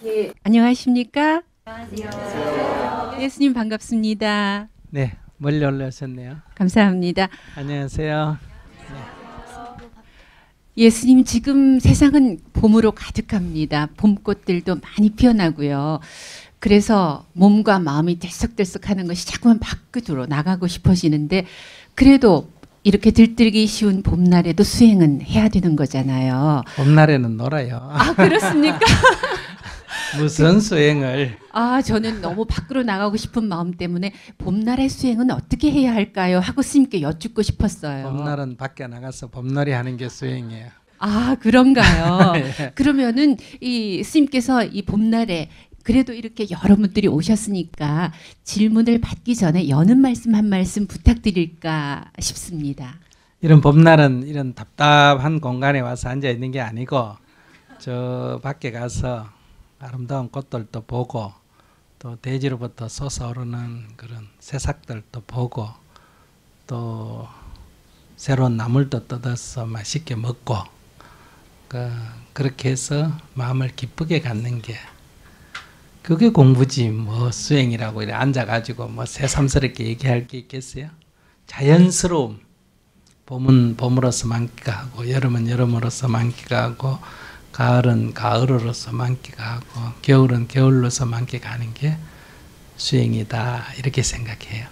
예, 안녕하십니까? 안녕하세요. 예수님 반갑습니다. 네, 멀리 올라오셨네요. 감사합니다. 안녕하세요. 예수님 지금 세상은 봄으로 가득합니다. 봄꽃들도 많이 피어나고요. 그래서 몸과 마음이 들썩들썩하는 것이 자꾸만 밖으로 나가고 싶어지는데 그래도 이렇게 들뜨기 쉬운 봄날에도 수행은 해야 되는 거잖아요. 봄날에는 놀아요. 아, 그렇습니까? 무슨 수행을? 아, 저는 너무 밖으로 나가고 싶은 마음 때문에 봄날의 수행은 어떻게 해야 할까요? 하고 스님께 여쭙고 싶었어요. 봄날은 밖에 나가서 봄놀이 하는 게 수행이에요. 아, 그런가요? 네. 그러면은 이 스님께서 이 봄날에 그래도 이렇게 여러분들이 오셨으니까 질문을 받기 전에 여는 말씀 한 말씀 부탁드릴까 싶습니다. 이런 봄날은 이런 답답한 공간에 와서 앉아 있는 게 아니고 저 밖에 가서 아름다운 꽃들도 보고 또 대지로부터 솟아오르는 그런 새싹들도 보고 또 새로운 나물도 뜯어서 맛있게 먹고 그렇게 해서 마음을 기쁘게 갖는 게 그게 공부지 뭐 수행이라고 이렇게 앉아가지고 뭐 새삼스럽게 얘기할 게 있겠어요? 자연스러움. 봄은 봄으로서 만끽하고 여름은 여름으로서 만끽하고 가을은 가을으로서 만끽하고 겨울은 겨울로서 만끽하는 게 수행이다 이렇게 생각해요.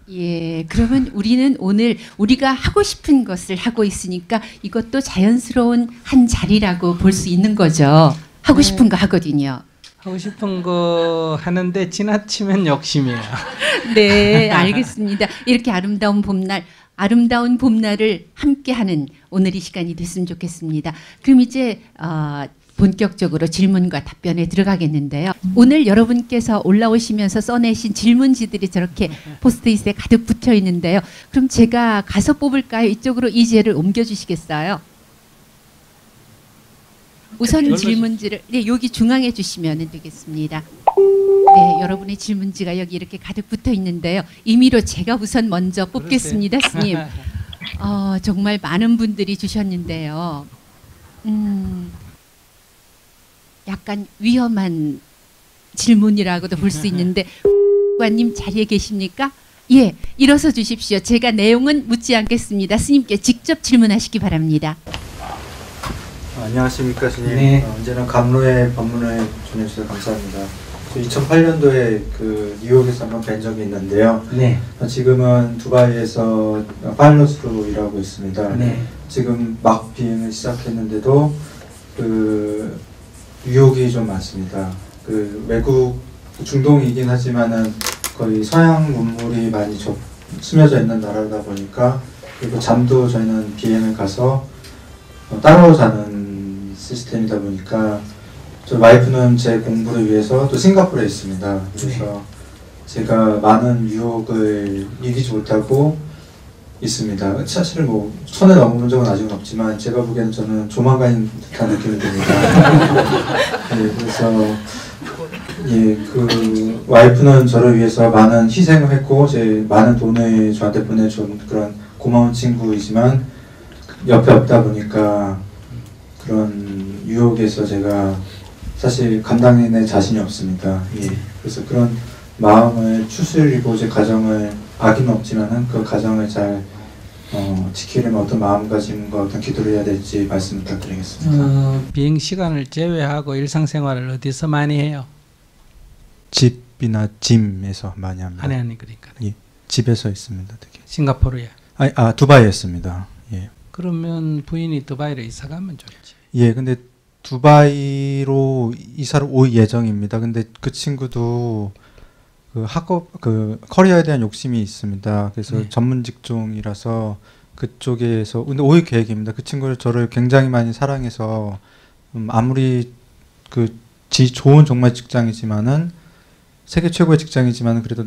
예, 그러면 우리는 오늘 우리가 하고 싶은 것을 하고 있으니까 이것도 자연스러운 한 자리라고 볼 수 있는 거죠. 하고 싶은 거 하거든요. 하고 싶은 거 하는데 지나치면 욕심이에요. 네, 알겠습니다. 이렇게 아름다운 봄날을 함께하는 오늘 이 시간이 됐으면 좋겠습니다. 그럼 이제 본격적으로 질문과 답변에 들어가겠는데요. 오늘 여러분께서 올라오시면서 써내신 질문지들이 저렇게 포스트잇에 가득 붙어 있는데요. 그럼 제가 가서 뽑을까요? 이쪽으로 이제를 옮겨주시겠어요? 우선 질문지를 여기 중앙에 주시면 되겠습니다. 네, 여러분의 질문지가 여기 이렇게 가득 붙어 있는데요. 임의로 제가 우선 먼저 뽑겠습니다, 스님. 정말 많은 분들이 주셨는데요. 약간 위험한 질문이라고도 볼 수 있는데 관님 자리에 계십니까? 예, 일어서 주십시오. 제가 내용은 묻지 않겠습니다. 스님께 직접 질문하시기 바랍니다. 안녕하십니까 스님. 네. 언제나 감로의 법문을 전해주셔서 감사합니다. 2008년도에 그 뉴욕에서 한번 뵌 적이 있는데요. 네. 지금은 두바이에서 파일럿으로 일하고 있습니다. 네. 지금 막 비행을 시작했는데도 그 유혹이 좀 많습니다. 그 외국 중동이긴 하지만은 거의 서양 문물이 많이 스며져 있는 나라다 보니까 그리고 잠도 저희는 비행을 가서 따로 자는 시스템이다 보니까 저 와이프는 제 공부를 위해서 또 싱가포르에 있습니다. 그래서 제가 많은 유혹을 이기지 못하고 있습니다. 사실 뭐 선을 넘은 적은 아직은 없지만 제가 보기에는 저는 조만간인 듯한 느낌이 듭니다. 네, 그래서 예, 그 와이프는 저를 위해서 많은 희생을 했고 제 많은 돈을 저한테 보내준 그런 고마운 친구이지만 옆에 없다 보니까 그런 유혹에서 제가 사실 감당해낼 자신이 없습니다. 예. 그래서 그런 마음을 추스리고 제 가정을 악의는 없지만은 그 가정을 잘 지키려면 어떤 마음가짐과 어떤 기도를 해야 될지 말씀 부탁드리겠습니다. 비행 시간을 제외하고 일상생활을 어디서 많이 해요? 집이나 짐에서 많이 합니다. 아니 그러니까. 예. 집에서 있습니다. 특히. 싱가포르에. 두바이에 있습니다. 예. 그러면 부인이 두바이로 이사 가면 좋지. 예, 근데 두바이로 이사를 올 예정입니다. 근데 그 친구도 그 커리어에 대한 욕심이 있습니다. 그래서 네. 전문 직종이라서 그쪽에서 근데 오해 계획입니다. 그 친구를 저를 굉장히 많이 사랑해서 아무리 좋은 정말 직장이지만은 세계 최고의 직장이지만은 그래도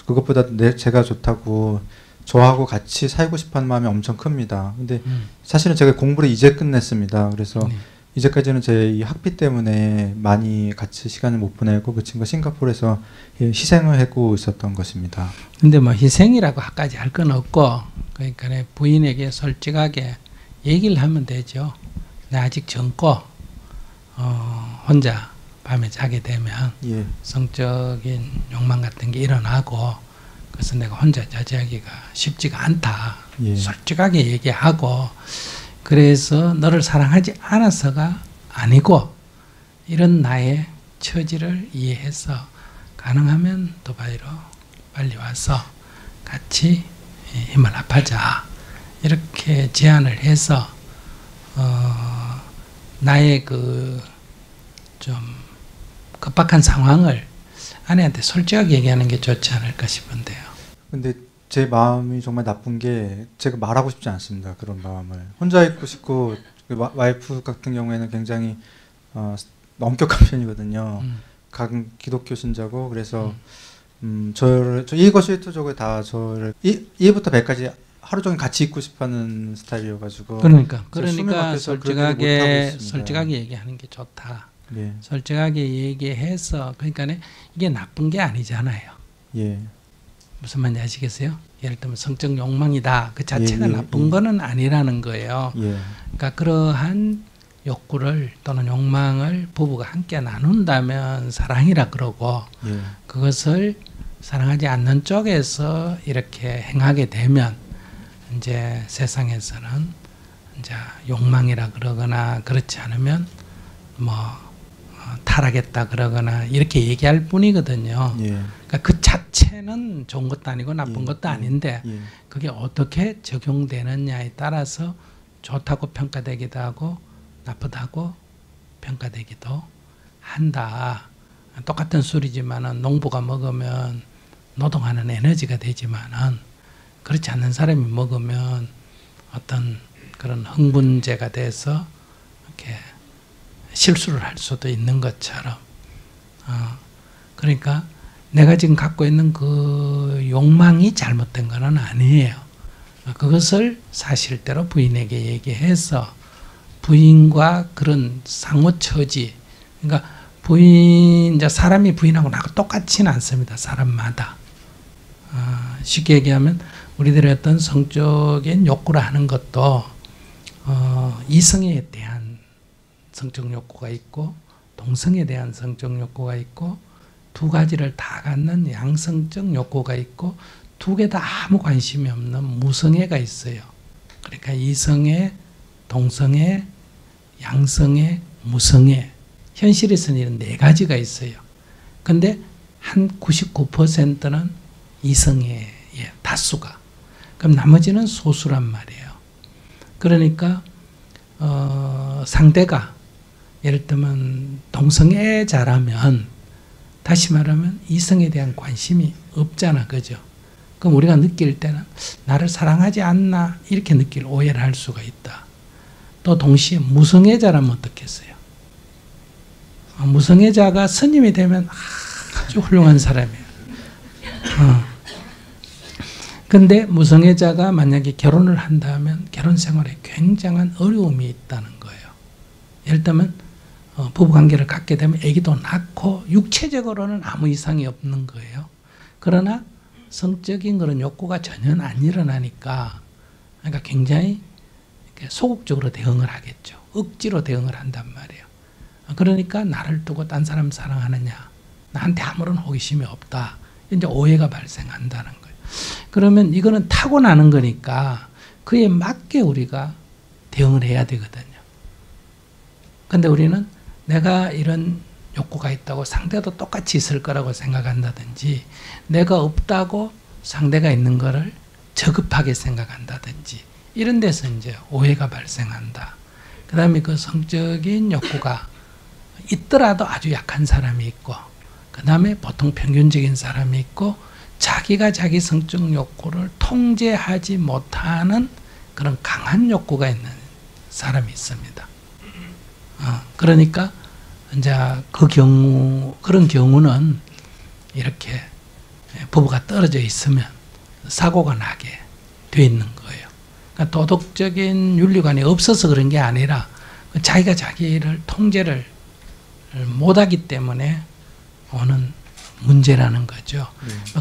그것보다 제가 좋다고 저하고 같이 살고 싶어하는 마음이 엄청 큽니다. 근데 사실은 제가 공부를 이제 끝냈습니다. 그래서 이제까지는 제 이 학비 때문에 많이 같이 시간을 못 보내고 그 친구가 싱가포르에서 희생을 하고 있었던 것입니다. 근데 뭐 희생이라고까지 할 건 없고, 그러니까 부인에게 솔직하게 얘기를 하면 되죠. 나 아직 젊고 혼자 밤에 자게 되면 예. 성적인 욕망 같은 게 일어나고, 그래서 내가 혼자 자제하기가 쉽지가 않다. 예. 솔직하게 얘기하고, 그래서 너를 사랑하지 않아서가 아니고 이런 나의 처지를 이해해서 가능하면 두바이로 빨리 와서 같이 힘을 합하자, 이렇게 제안을 해서 나의 그 좀 급박한 상황을 아내한테 솔직하게 얘기하는 게 좋지 않을까 싶은데요. 근데 제 마음이 정말 나쁜 게 제가 말하고 싶지 않습니다. 그런 마음을 혼자 있고 싶고, 와이프 같은 경우에는 굉장히 엄격한 편이거든요. 기독교 신자고, 그래서 저를 일거수일투족을 다 저를 1부터 100까지 하루 종일 같이 있고 싶어하는 스타일이어가지고. 그러니까 솔직하게 얘기하는 게 좋다. 예. 솔직하게 얘기해서, 그러니까 이게 나쁜 게 아니잖아요. 예. 무슨 말인지 아시겠어요? 예를 들면 성적 욕망이다, 그 자체가 예, 나쁜 거는 아니라는 거예요. 예. 그러니까 그러한 욕구를 또는 욕망을 부부가 함께 나눈다면 사랑이라 그러고, 예. 그것을 사랑하지 않는 쪽에서 이렇게 행하게 되면 이제 세상에서는 이제 욕망이라 그러거나, 그렇지 않으면 뭐 타락했다 그러거나 이렇게 얘기할 뿐이거든요. 예. 그러니까 그 자체는 좋은 것도 아니고 나쁜 것도 아닌데, 예. 그게 어떻게 적용되느냐에 따라서 좋다고 평가되기도 하고 나쁘다고 평가되기도 한다. 똑같은 술이지만은 농부가 먹으면 노동하는 에너지가 되지만은, 그렇지 않는 사람이 먹으면 어떤 그런 흥분제가 돼서 이렇게 실수를 할 수도 있는 것처럼, 그러니까 내가 지금 갖고 있는 그 욕망이 잘못된 건 아니에요. 그것을 사실대로 부인에게 얘기해서 부인과 그런 상호 처지, 그러니까 이제 사람이 부인하고 나하고 똑같지는 않습니다. 사람마다. 쉽게 얘기하면 우리들의 어떤 성적인 욕구라 하는 것도 이성에 대한 성적 욕구가 있고 동성에 대한 성적 욕구가 있고, 두 가지를 다 갖는 양성적 욕구가 있고, 두 개 다 아무 관심이 없는 무성애가 있어요. 그러니까 이성애, 동성애, 양성애, 무성애, 현실에서는 이런 네 가지가 있어요. 근데 한 99%는 이성애예요, 다수가. 그럼 나머지는 소수란 말이에요. 그러니까 상대가 예를 들면 동성애자라면, 다시 말하면 이성에 대한 관심이 없잖아, 그죠? 그럼 우리가 느낄 때는 나를 사랑하지 않나 이렇게 느낄 오해를 할 수가 있다. 또 동시에 무성애자라면 어떻겠어요? 무성애자가 스님이 되면 아주 훌륭한 사람이에요. 근데 무성애자가 만약에 결혼을 한다면 결혼 생활에 굉장한 어려움이 있다는 거예요. 예를 들면 부부관계를 갖게 되면 아기도 낳고 육체적으로는 아무 이상이 없는 거예요. 그러나 성적인 그런 욕구가 전혀 안 일어나니까, 그러니까 굉장히 소극적으로 대응을 하겠죠. 억지로 대응을 한단 말이에요. 그러니까 나를 두고 딴 사람 사랑하느냐, 나한테 아무런 호기심이 없다, 이제 오해가 발생한다는 거예요. 그러면 이거는 타고나는 거니까 그에 맞게 우리가 대응을 해야 되거든요. 근데 우리는 내가 이런 욕구가 있다고 상대도 똑같이 있을 거라고 생각한다든지, 내가 없다고 상대가 있는 거를 저급하게 생각한다든지, 이런 데서 이제 오해가 발생한다. 그 다음에 그 성적인 욕구가 있더라도 아주 약한 사람이 있고, 그 다음에 보통 평균적인 사람이 있고, 자기가 자기 성적 욕구를 통제하지 못하는 그런 강한 욕구가 있는 사람이 있습니다. 그러니까 이제 그런 경우는 이렇게 부부가 떨어져 있으면 사고가 나게 돼 있는 거예요. 그러니까 도덕적인 윤리관이 없어서 그런 게 아니라 자기가 자기를 통제를 못하기 때문에 오는 문제라는 거죠.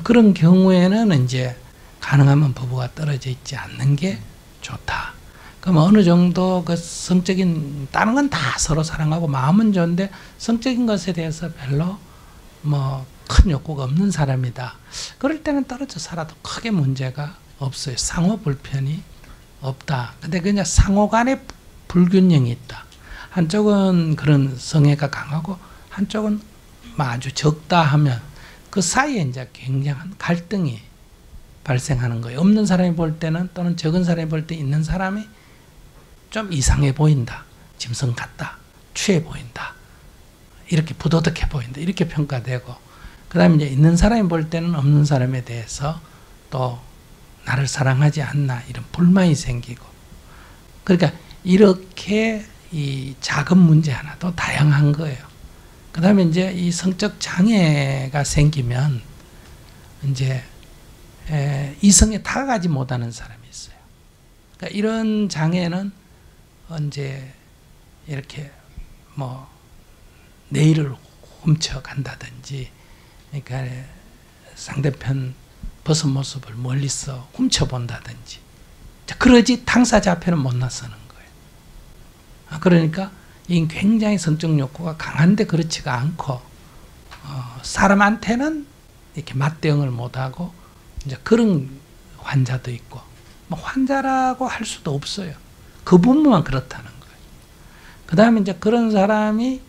그런 경우에는 이제 가능하면 부부가 떨어져 있지 않는 게 좋다. 그럼 어느 정도 그 성적인 다른 건 다 서로 사랑하고 마음은 좋은데 성적인 것에 대해서 별로 뭐 큰 욕구가 없는 사람이다. 그럴 때는 떨어져 살아도 크게 문제가 없어요. 상호 불편이 없다. 근데 그냥 상호 간에 불균형이 있다. 한쪽은 그런 성애가 강하고 한쪽은 아주 적다 하면 그 사이에 이제 굉장한 갈등이 발생하는 거예요. 없는 사람이 볼 때는 또는 적은 사람이 볼 때 있는 사람이 좀 이상해 보인다. 짐승 같다. 취해 보인다. 이렇게 부도덕해 보인다. 이렇게 평가되고 그 다음에 이제 있는 사람이 볼 때는 없는 사람에 대해서 또 나를 사랑하지 않나 이런 불만이 생기고 그러니까 이렇게 이 작은 문제 하나도 다양한 거예요. 그 다음에 이제 이 성적 장애가 생기면 이제 이성에 다가가지 못하는 사람이 있어요. 그러니까 이런 장애는 이제 이렇게 뭐 내일을 훔쳐간다든지 그러니까 상대편 벗은 모습을 멀리서 훔쳐본다든지 그러지 당사자 앞에는 못 나서는 거예요. 그러니까 이 굉장히 성적 욕구가 강한데 그렇지가 않고 사람한테는 이렇게 맞대응을 못하고 이제 그런 환자도 있고 뭐 환자라고 할 수도 없어요. 그 부분만 그렇다는 거예요. 그 다음에 이제 그런 사람이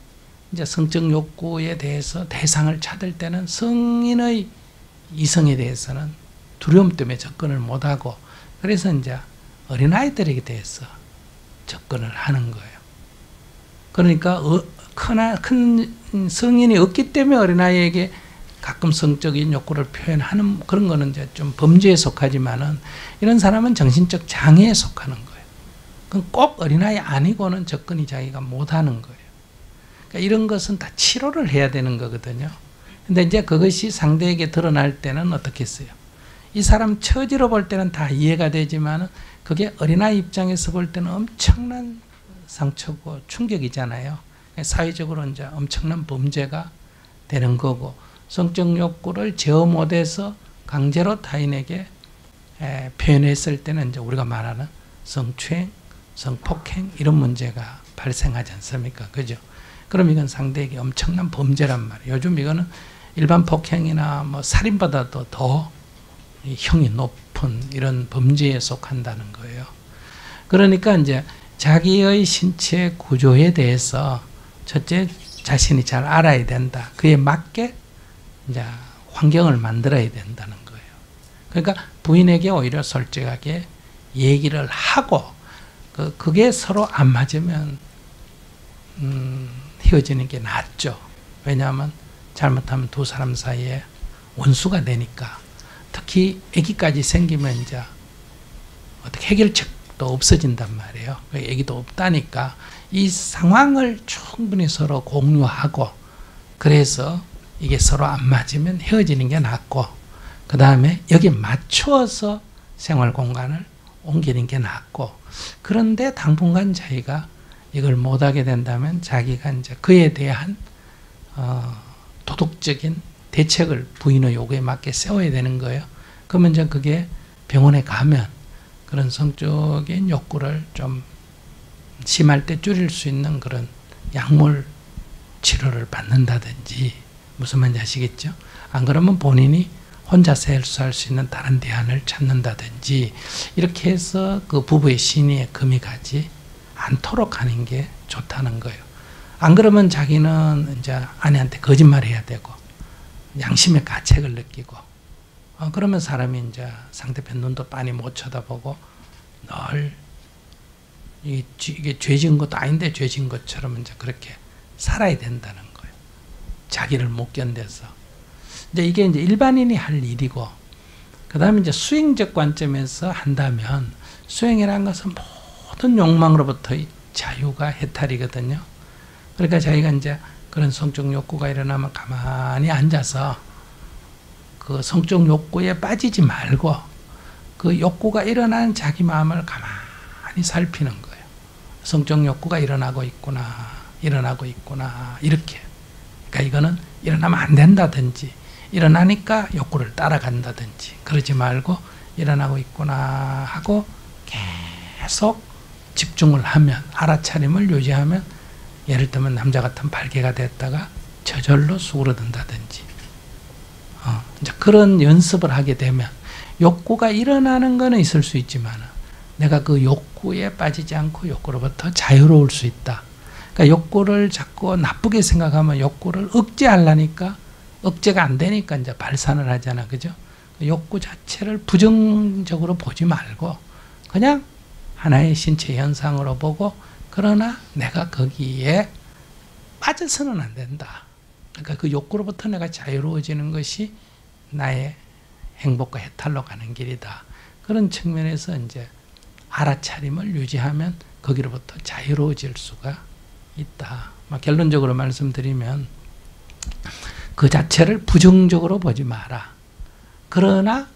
이제 성적 욕구에 대해서 대상을 찾을 때는 성인의 이성에 대해서는 두려움 때문에 접근을 못하고 그래서 이제 어린아이들에게 대해서 접근을 하는 거예요. 그러니까 큰 성인이 없기 때문에 어린아이에게 가끔 성적인 욕구를 표현하는 그런 거는 이제 좀 범죄에 속하지만은 이런 사람은 정신적 장애에 속하는 거예요. 그럼 꼭 어린아이 아니고는 접근이 자기가 못하는 거예요. 그러니까 이런 것은 다 치료를 해야 되는 거거든요. 근데 이제 그것이 상대에게 드러날 때는 어떻게 했어요? 이 사람 처지로 볼 때는 다 이해가 되지만은 그게 어린아이 입장에서 볼 때는 엄청난 상처고 충격이잖아요. 사회적으로 이제 엄청난 범죄가 되는 거고 성적 욕구를 제어 못해서 강제로 타인에게 표현했을 때는 이제 우리가 말하는 성추행, 성폭행 이런 문제가 발생하지 않습니까? 그죠? 그럼 이건 상대에게 엄청난 범죄란 말이에요. 요즘 이거는 일반 폭행이나 뭐 살인보다도 더 형이 높은 이런 범죄에 속한다는 거예요. 그러니까 이제 자기의 신체 구조에 대해서 첫째 자신이 잘 알아야 된다. 그에 맞게 이제 환경을 만들어야 된다는 거예요. 그러니까 부인에게 오히려 솔직하게 얘기를 하고 그게 서로 안 맞으면 헤어지는 게 낫죠. 왜냐하면 잘못하면 두 사람 사이에 원수가 되니까 특히 아기까지 생기면 이제 어떻게 해결책도 없어진단 말이에요. 아기도 없다니까 이 상황을 충분히 서로 공유하고 그래서 이게 서로 안 맞으면 헤어지는 게 낫고 그 다음에 여기에 맞추어서 생활 공간을 옮기는 게 낫고 그런데 당분간 자기가 이걸 못하게 된다면 자기가 이제 그에 대한 도덕적인 대책을 부인의 요구에 맞게 세워야 되는 거예요. 그러면 이제 그게 병원에 가면 그런 성적인 욕구를 좀 심할 때 줄일 수 있는 그런 약물 치료를 받는다든지 무슨 말인지 아시겠죠? 안 그러면 본인이 혼자서 해소할 수 있는 다른 대안을 찾는다든지 이렇게 해서 그 부부의 신의에 금이 가지 않도록 하는 게 좋다는 거예요. 안 그러면 자기는 이제 아내한테 거짓말해야 되고 양심의 가책을 느끼고 그러면 사람이 이제 상대편 눈도 빤히 못 쳐다보고 늘 이게 죄진 것도 아닌데 죄진 것처럼 이제 그렇게 살아야 된다는 거예요. 자기를 못 견뎌서. 이제 이게 이제 일반인이 할 일이고, 그 다음에 이제 수행적 관점에서 한다면, 수행이라는 것은 모든 욕망으로부터의 자유가 해탈이거든요. 그러니까 자기가 이제 그런 성적 욕구가 일어나면 가만히 앉아서 그 성적 욕구에 빠지지 말고 그 욕구가 일어나는 자기 마음을 가만히 살피는 거예요. 성적 욕구가 일어나고 있구나, 일어나고 있구나, 이렇게. 그러니까 이거는 일어나면 안 된다든지, 일어나니까 욕구를 따라간다든지, 그러지 말고 일어나고 있구나 하고 계속 집중을 하면, 알아차림을 유지하면, 예를 들면 남자 같은 발개가 됐다가 저절로 수그러든다든지, 이제 그런 연습을 하게 되면 욕구가 일어나는 거는 있을 수 있지만 내가 그 욕구에 빠지지 않고 욕구로부터 자유로울 수 있다. 그러니까 욕구를 자꾸 나쁘게 생각하면 욕구를 억제하려니까 억제가 안 되니까 이제 발산을 하잖아, 그죠? 욕구 자체를 부정적으로 보지 말고 그냥 하나의 신체 현상으로 보고, 그러나 내가 거기에 빠져서는 안 된다. 그러니까 그 욕구로부터 내가 자유로워지는 것이 나의 행복과 해탈로 가는 길이다. 그런 측면에서 이제 알아차림을 유지하면 거기로부터 자유로워질 수가 있다. 결론적으로 말씀드리면 그 자체를 부정적으로 보지 마라. 그러나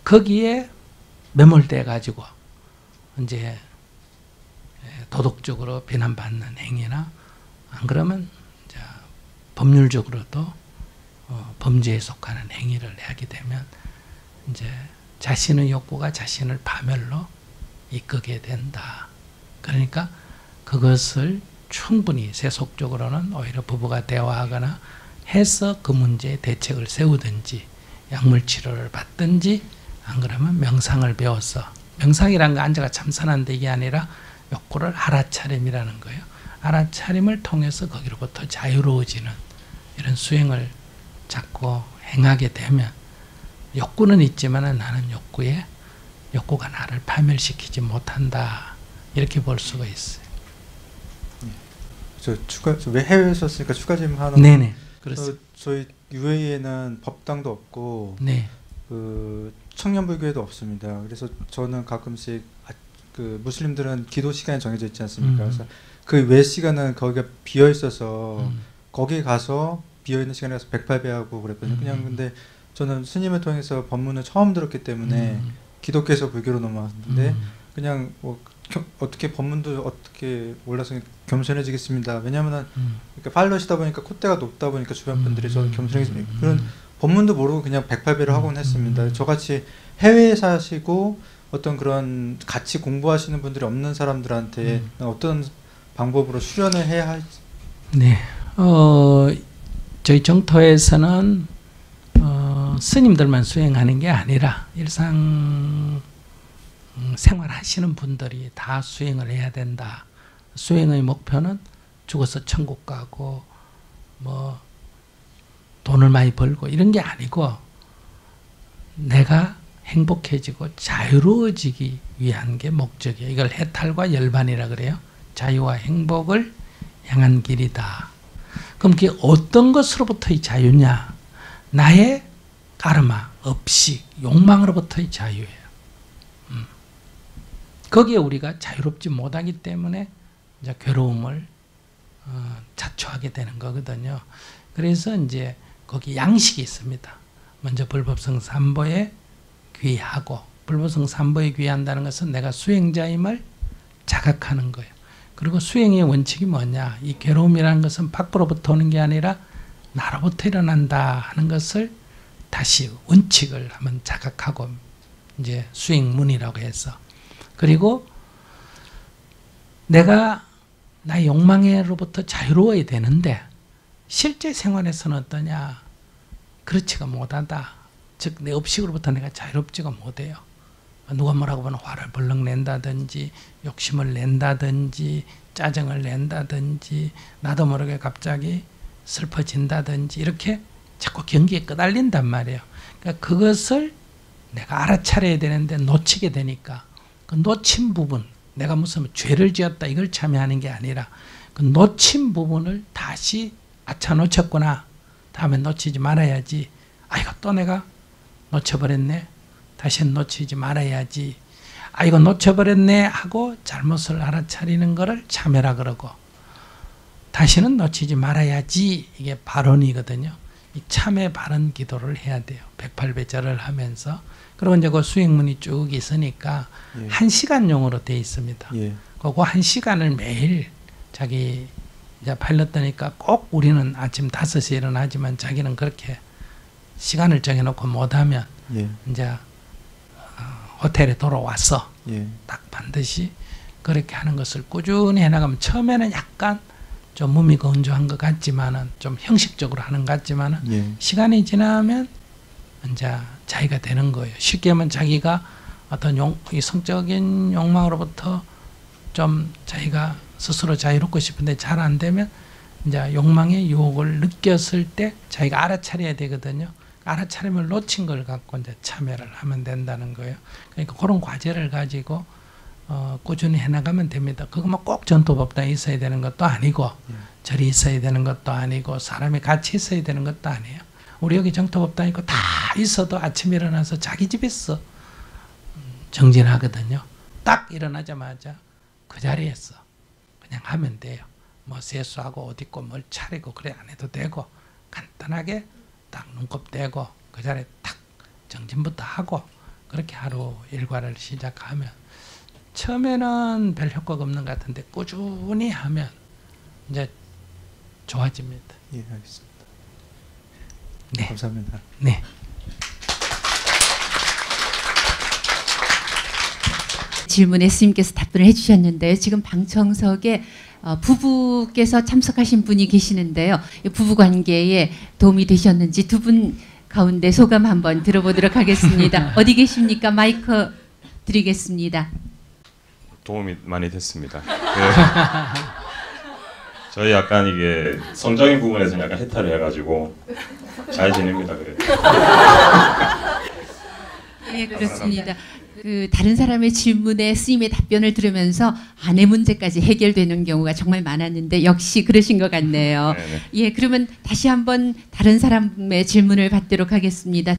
거기에 매몰돼 가지고 이제 도덕적으로 비난받는 행위나, 안 그러면 이제 법률적으로도 범죄에 속하는 행위를 하게 되면 이제 자신의 욕구가 자신을 파멸로 이끌게 된다. 그러니까 그것을 충분히 세속적으로는 오히려 부부가 대화하거나 해서 그 문제에 대책을 세우든지 약물 치료를 받든지, 안 그러면 명상을 배워서, 명상이란 거 앉아가 참선한다 이게 아니라 욕구를 알아차림이라는 거예요. 알아차림을 통해서 거기로부터 자유로워지는 이런 수행을 자꾸 행하게 되면 욕구는 있지만 나는 욕구가 나를 파멸시키지 못한다. 이렇게 볼 수가 있어요. 저 해외에 있었으니까 추가 질문 하나. 네네. 그렇습니다. 저희 UAE에는 법당도 없고, 네. 그 청년불교회도 없습니다. 그래서 저는 가끔씩 그 무슬림들은 기도 시간이 정해져 있지 않습니까? 그래서 그 외 시간은 거기가 비어 있어서 거기 가서 비어 있는 시간에 가서 108배하고 그랬거든요. 그냥 근데 저는 스님을 통해서 법문을 처음 들었기 때문에 기독교에서 불교로 넘어왔는데 그냥 뭐 어떻게 법문도 어떻게 몰라서 겸손해지겠습니다. 왜냐하면 이렇게 팔로시다 보니까 콧대가 높다 보니까 주변 분들이 저는 겸손해지겠습니다. 그런 법문도 모르고 그냥 108배를 하곤 했습니다. 저같이 해외에 사시고 어떤 그런 같이 공부하시는 분들이 없는 사람들한테 어떤 방법으로 수련을 해야 할지. 네, 저희 정토에서는 스님들만 수행하는 게 아니라 일상 생활하시는 분들이 다 수행을 해야 된다. 수행의 목표는 죽어서 천국 가고 뭐 돈을 많이 벌고 이런 게 아니고 내가 행복해지고 자유로워지기 위한 게 목적이에요. 이걸 해탈과 열반이라 그래요. 자유와 행복을 향한 길이다. 그럼 그게 어떤 것으로부터의 자유냐? 나의 까르마, 업식, 욕망으로부터의 자유예요. 거기에 우리가 자유롭지 못하기 때문에 이제 괴로움을 자초하게 되는 거거든요. 그래서 이제 거기 양식이 있습니다. 먼저 불법성 삼보에 귀하고, 불법성 삼보에 귀한다는 것은 내가 수행자임을 자각하는 거예요. 그리고 수행의 원칙이 뭐냐? 이 괴로움이라는 것은 밖으로부터 오는 게 아니라 나로부터 일어난다 하는 것을 다시 원칙을 한번 자각하고 이제 수행문이라고 해서, 그리고 내가 나의 욕망으로부터 자유로워야 되는데 실제 생활에서는 어떠냐? 그렇지가 못하다. 즉 내 업식으로부터 내가 자유롭지가 못해요. 누가 뭐라고 보면 화를 벌렁 낸다든지 욕심을 낸다든지 짜증을 낸다든지 나도 모르게 갑자기 슬퍼진다든지 이렇게 자꾸 경기에 끄달린단 말이에요. 그러니까 그것을 내가 알아차려야 되는데 놓치게 되니까 그 놓친 부분, 내가 무슨 죄를 지었다 이걸 참여하는 게 아니라 그 놓친 부분을 다시 아차 놓쳤구나, 다음에 놓치지 말아야지, 아 이거 또 내가 놓쳐버렸네, 다시는 놓치지 말아야지 아 이거 놓쳐버렸네 하고 잘못을 알아차리는 거를 참회라 그러고, 다시는 놓치지 말아야지 이게 발언이거든요. 이 참회 발언 기도를 해야 돼요. 108배절을 하면서. 그리고 이제 그 수행문이 쭉 있으니까 예. 1시간용으로 돼 있습니다. 예. 그거 1시간을 매일 자기 이제 파일럿되니까 꼭 우리는 아침 5시에 일어나지만 자기는 그렇게 시간을 정해놓고 못하면 예. 이제 호텔에 돌아와서 예. 딱 반드시 그렇게 하는 것을 꾸준히 해나가면, 처음에는 약간 좀 몸이 건조한 것 같지만은, 좀 형식적으로 하는 것 같지만은 예. 시간이 지나면 이제 자기가 되는 거예요. 쉽게 하면 자기가 어떤 이 성적인 욕망으로부터 좀 자기가 스스로 자유롭고 싶은데 잘 안 되면 이제 욕망의 유혹을 느꼈을 때 자기가 알아차려야 되거든요. 알아차림을 놓친 걸 갖고 이제 참여를 하면 된다는 거예요. 그러니까 그런 과제를 가지고 꾸준히 해나가면 됩니다. 그거만 꼭 전도법당에 있어야 되는 것도 아니고, 절이 있어야 되는 것도 아니고, 사람이 같이 있어야 되는 것도 아니에요. 우리 여기 정토법당 있고 다 있어도 아침에 일어나서 자기 집에서 정진하거든요. 딱 일어나자마자 그 자리에서 그냥 하면 돼요. 뭐 세수하고 옷 입고 뭘 차리고 그래 안 해도 되고, 간단하게 딱 눈곱 떼고 그 자리에 딱 정진부터 하고 그렇게 하루 일과를 시작하면 처음에는 별 효과가 없는 것 같은데 꾸준히 하면 이제 좋아집니다. 예, 알겠습니다. 네. 감사합니다. 네. 질문에 스님께서 답변을 해주셨는데요. 지금 방청석에 부부께서 참석하신 분이 계시는데요. 이 부부 관계에 도움이 되셨는지 두 분 가운데 소감 한번 들어보도록 하겠습니다. 어디 계십니까? 마이크 드리겠습니다. 도움이 많이 됐습니다. 저희 약간 이게 성적인 부분에서 약간 해탈을 해가지고 잘 지냅니다. 그래도. 네, 그렇습니다. 그 다른 사람의 질문에 스님의 답변을 들으면서 아내 문제까지 해결되는 경우가 정말 많았는데 역시 그러신 것 같네요. 네네. 예, 그러면 다시 한번 다른 사람의 질문을 받도록 하겠습니다.